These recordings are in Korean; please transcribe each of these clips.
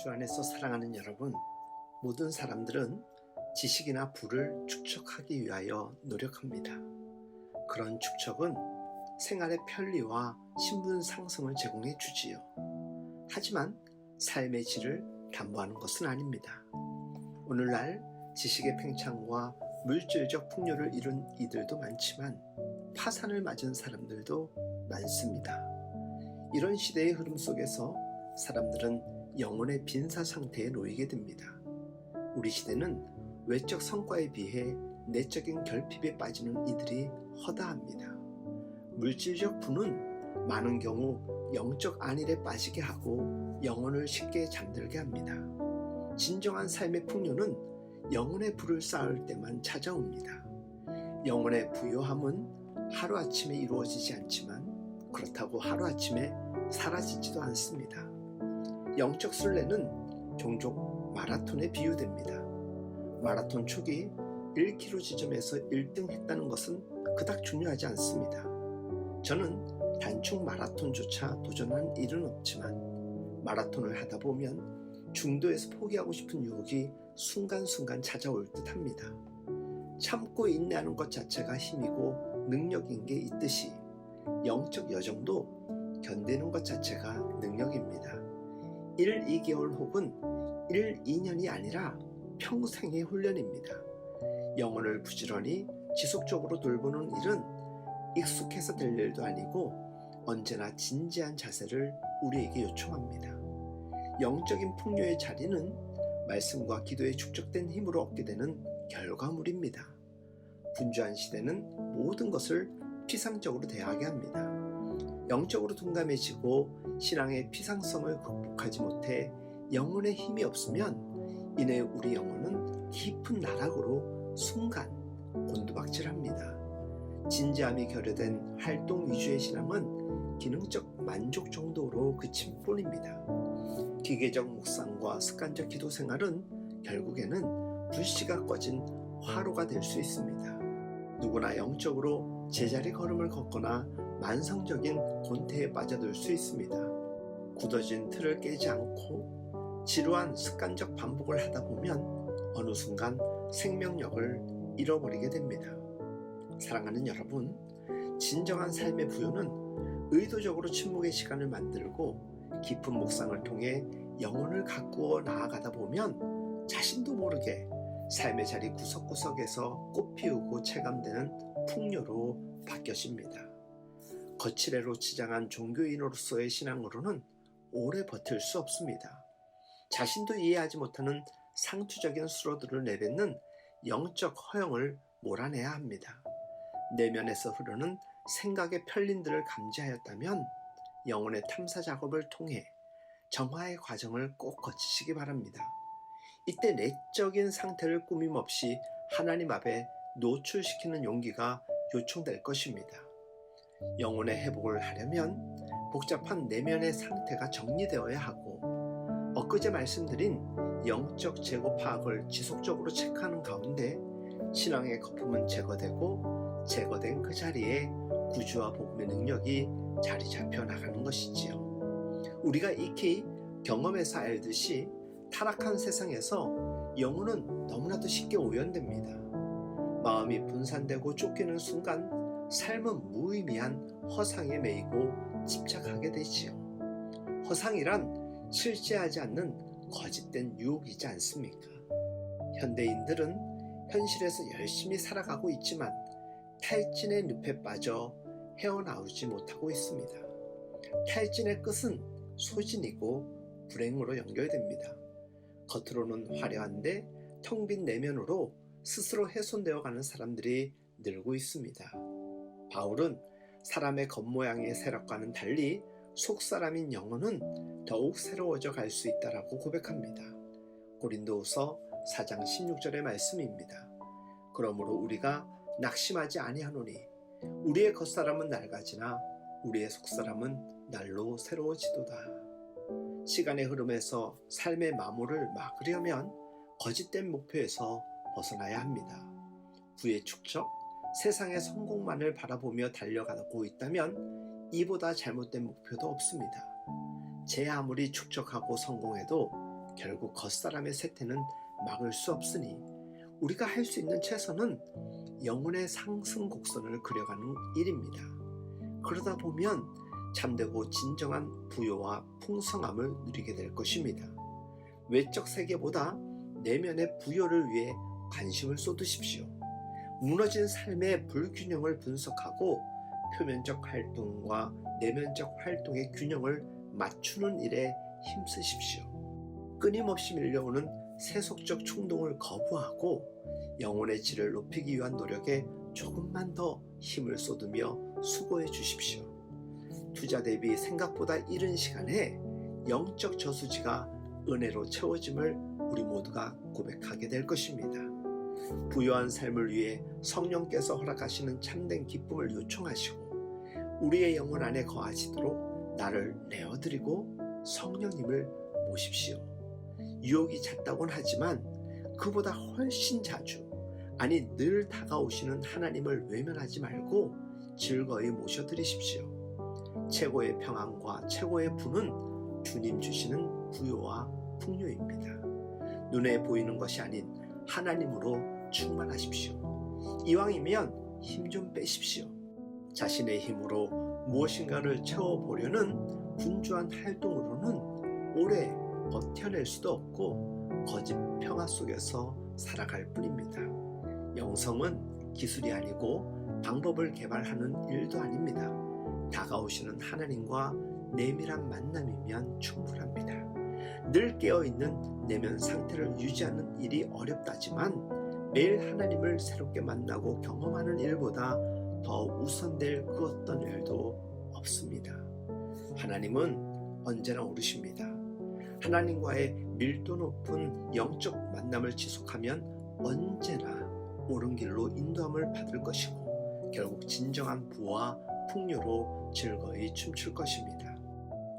주 안에서 사랑하는 여러분, 모든 사람들은 지식이나 부를 축적하기 위하여 노력합니다. 그런 축적은 생활의 편리와 신분 상승을 제공해 주지요. 하지만 삶의 질을 담보하는 것은 아닙니다. 오늘날 지식의 팽창과 물질적 풍요를 이룬 이들도 많지만 파산을 맞은 사람들도 많습니다. 이런 시대의 흐름 속에서 사람들은 영혼의 빈사 상태에 놓이게 됩니다. 우리 시대는 외적 성과에 비해 내적인 결핍에 빠지는 이들이 허다합니다. 물질적 부는 많은 경우 영적 안일에 빠지게 하고 영혼을 쉽게 잠들게 합니다. 진정한 삶의 풍요는 영혼의 부를 쌓을 때만 찾아옵니다. 영혼의 부요함은 하루아침에 이루어지지 않지만 그렇다고 하루아침에 사라지지도 않습니다. 영적 순례는 종종 마라톤에 비유됩니다. 마라톤 초기 1km 지점에서 1등 했다는 것은 그닥 중요하지 않습니다. 저는 단축 마라톤조차 도전한 일은 없지만 마라톤을 하다 보면 중도에서 포기하고 싶은 유혹이 순간순간 찾아올 듯 합니다. 참고 인내하는 것 자체가 힘이고 능력인 게 있듯이 영적 여정도 견디는 것 자체가 능력입니다. 1, 2개월 혹은 1, 2년이 아니라 평생의 훈련입니다. 영혼을 부지런히 지속적으로 돌보는 일은 익숙해서 될 일도 아니고 언제나 진지한 자세를 우리에게 요청합니다. 영적인 풍요의 자리는 말씀과 기도에 축적된 힘으로 얻게 되는 결과물입니다. 분주한 시대는 모든 것을 피상적으로 대하게 합니다. 영적으로 둔감해지고 신앙의 피상성을 극복하지 못해 영혼의 힘이 없으면 이내 우리 영혼은 깊은 나락으로 순간 곤두박질합니다. 진지함이 결여된 활동 위주의 신앙은 기능적 만족 정도로 그칠 뿐입니다. 기계적 묵상과 습관적 기도 생활은 결국에는 불씨가 꺼진 화로가 될 수 있습니다. 누구나 영적으로 제자리 걸음을 걷거나 만성적인 곤태에 빠져들 수 있습니다. 굳어진 틀을 깨지 않고 지루한 습관적 반복을 하다 보면 어느 순간 생명력을 잃어버리게 됩니다. 사랑하는 여러분, 진정한 삶의 부요는 의도적으로 침묵의 시간을 만들고 깊은 묵상을 통해 영혼을 가꾸어 나아가다 보면 자신도 모르게 삶의 자리 구석구석에서 꽃피우고 체감되는 풍요로 바뀌어집니다. 거칠애로 치장한 종교인으로서의 신앙으로는 오래 버틸 수 없습니다. 자신도 이해하지 못하는 상투적인 수로들을 내뱉는 영적 허영을 몰아내야 합니다. 내면에서 흐르는 생각의 편린들을 감지하였다면 영혼의 탐사 작업을 통해 정화의 과정을 꼭 거치시기 바랍니다. 이때 내적인 상태를 꾸밈없이 하나님 앞에 노출시키는 용기가 요청될 것입니다. 영혼의 회복을 하려면 복잡한 내면의 상태가 정리되어야 하고 엊그제 말씀드린 영적 재고 파악을 지속적으로 체크하는 가운데 신앙의 거품은 제거되고 제거된 그 자리에 구주와 복음의 능력이 자리 잡혀 나가는 것이지요. 우리가 익히 경험해서 알듯이 타락한 세상에서 영혼은 너무나도 쉽게 오염됩니다. 마음이 분산되고 쫓기는 순간 삶은 무의미한 허상에 매이고 집착하게 되지요. 허상이란 실제하지 않는 거짓된 유혹이지 않습니까? 현대인들은 현실에서 열심히 살아가고 있지만 탈진의 늪에 빠져 헤어나오지 못하고 있습니다. 탈진의 끝은 소진이고 불행으로 연결됩니다. 겉으로는 화려한데 텅 빈 내면으로 스스로 훼손되어 가는 사람들이 늘고 있습니다. 바울은 사람의 겉모양의 세력과는 달리 속사람인 영혼은 더욱 새로워져 갈 수 있다라고 고백합니다. 고린도후서 4장 16절의 말씀입니다. 그러므로 우리가 낙심하지 아니하노니 우리의 겉사람은 낡아지나 우리의 속사람은 날로 새로워지도다. 시간의 흐름에서 삶의 마모를 막으려면 거짓된 목표에서 벗어나야 합니다. 부의 축적, 세상의 성공만을 바라보며 달려가고 있다면 이보다 잘못된 목표도 없습니다. 제 아무리 축적하고 성공해도 결국 겉사람의 쇠퇴는 막을 수 없으니 우리가 할 수 있는 최선은 영혼의 상승 곡선을 그려가는 일입니다. 그러다 보면 참되고 진정한 부요와 풍성함을 누리게 될 것입니다. 외적 세계보다 내면의 부요를 위해 관심을 쏟으십시오. 무너진 삶의 불균형을 분석하고 표면적 활동과 내면적 활동의 균형을 맞추는 일에 힘쓰십시오. 끊임없이 밀려오는 세속적 충동을 거부하고 영혼의 질을 높이기 위한 노력에 조금만 더 힘을 쏟으며 수고해 주십시오. 투자 대비 생각보다 이른 시간에 영적 저수지가 은혜로 채워짐을 우리 모두가 고백하게 될 것입니다. 부유한 삶을 위해 성령께서 허락하시는 참된 기쁨을 요청하시고 우리의 영혼 안에 거하시도록 나를 내어드리고 성령님을 모십시오. 유혹이 잦다곤 하지만 그보다 훨씬 자주, 아니 늘 다가오시는 하나님을 외면하지 말고 즐거이 모셔드리십시오. 최고의 평안과 최고의 부는 주님 주시는 부요와 풍요입니다. 눈에 보이는 것이 아닌 하나님으로 충만하십시오. 이왕이면 힘 좀 빼십시오. 자신의 힘으로 무엇인가를 채워보려는 분주한 활동으로는 오래 버텨낼 수도 없고 거짓 평화 속에서 살아갈 뿐입니다. 영성은 기술이 아니고 방법을 개발하는 일도 아닙니다. 다가오시는 하나님과 내밀한 만남이면 충분합니다. 늘 깨어있는 내면 상태를 유지하는 일이 어렵다지만 매일 하나님을 새롭게 만나고 경험하는 일보다 더 우선될 그 어떤 일도 없습니다. 하나님은 언제나 오르십니다. 하나님과의 밀도 높은 영적 만남을 지속하면 언제나 옳은 길로 인도함을 받을 것이고 결국 진정한 부와 풍요로 즐거이 춤출 것입니다.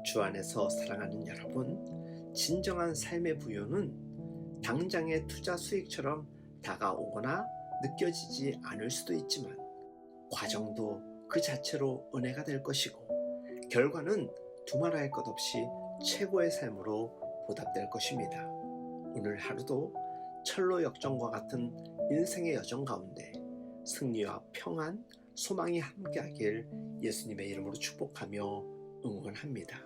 주 안에서 사랑하는 여러분, 진정한 삶의 부요는 당장의 투자 수익처럼 다가오거나 느껴지지 않을 수도 있지만 과정도 그 자체로 은혜가 될 것이고 결과는 두말할 것 없이 최고의 삶으로 보답될 것입니다. 오늘 하루도 철로 역정과 같은 인생의 여정 가운데 승리와 평안, 소망이 함께하길 예수님의 이름으로 축복하며 응원합니다.